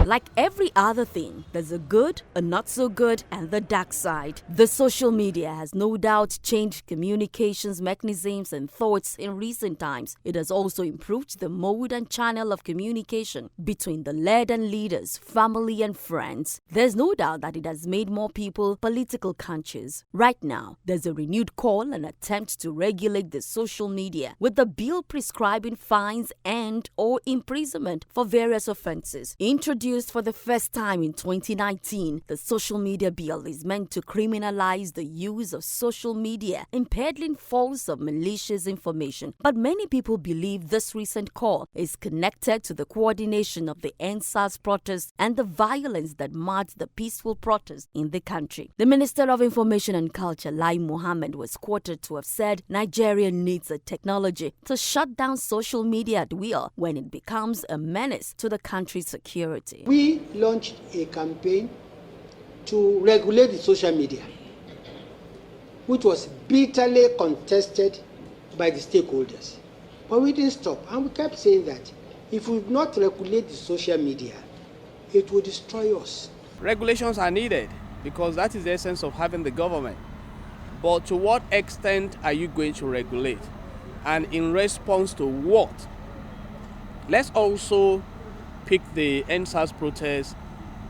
Like every other thing, there's a good, a not so good, and the dark side. The social media has no doubt changed communications mechanisms and thoughts in recent times. It has also improved the mode and channel of communication between the led and leaders, family and friends. There's no doubt that it has made more people political conscious. Right now, there's a renewed call and attempt to regulate the social media, with the bill prescribing fines and/or imprisonment for various offenses. Introduced for the first time in 2019, the social media bill is meant to criminalize the use of social media in peddling false or malicious information. But many people believe this recent call is connected to the coordination of the EndSARS protests and the violence that marred the peaceful protests in the country. The Minister of Information and Culture, Lai Mohammed, was quoted to have said Nigeria needs a technology to shut down social media at will when it becomes a menace to the country's security. We launched a campaign to regulate the social media, which was bitterly contested by the stakeholders. But we didn't stop, and we kept saying that if we do not regulate the social media, it will destroy us. Regulations are needed because that is the essence of having the government. But to what extent are you going to regulate? And in response to what? Let's also pick the EndSARS protest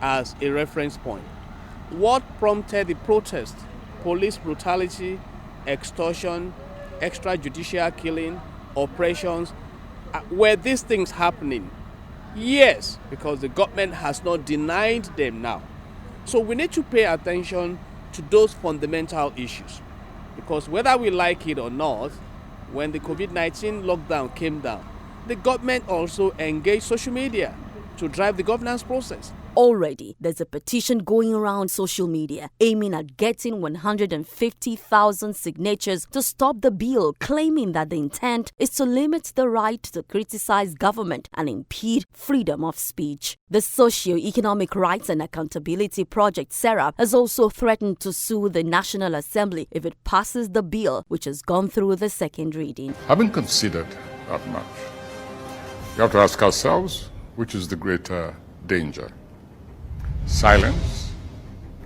as a reference point. What prompted the protest? Police brutality, extortion, extrajudicial killing, oppressions. Were these things happening? Yes, because the government has not denied them now. So we need to pay attention to those fundamental issues. Because whether we like it or not, when the COVID-19 lockdown came down, the government also engaged social media to drive the governance process. Already, there's a petition going around social media aiming at getting 150,000 signatures to stop the bill, claiming that the intent is to limit the right to criticize government and impede freedom of speech. The Socio-Economic Rights and Accountability Project, SERAP, has also threatened to sue the National Assembly if it passes the bill, which has gone through the second reading. Having considered that much, we have to ask ourselves, which is the greater danger? Silence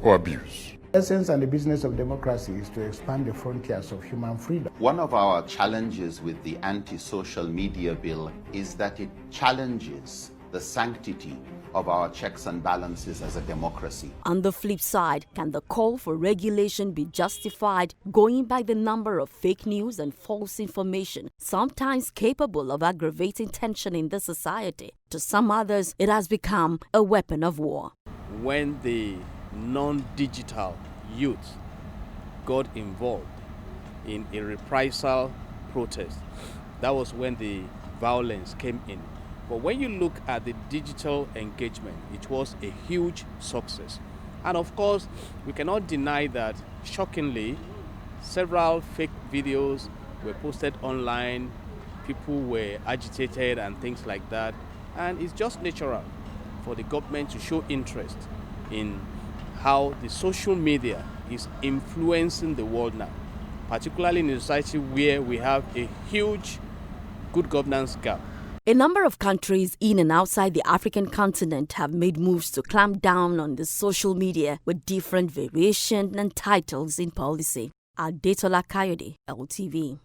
or abuse? The essence and the business of democracy is to expand the frontiers of human freedom. One of our challenges with the anti-social media bill is that it challenges the sanctity of our checks and balances as a democracy. On the flip side, can the call for regulation be justified going by the number of fake news and false information, sometimes capable of aggravating tension in the society? To some others, it has become a weapon of war. When the non-digital youth got involved in a reprisal protest, that was when the violence came in. But when you look at the digital engagement, it was a huge success. And of course, we cannot deny that, shockingly, several fake videos were posted online, people were agitated and things like that. And it's just natural for the government to show interest in how the social media is influencing the world now, particularly in a society where we have a huge good governance gap. A number of countries in and outside the African continent have made moves to clamp down on the social media with different variations and titles in policy. Adetola Kayode, LTV.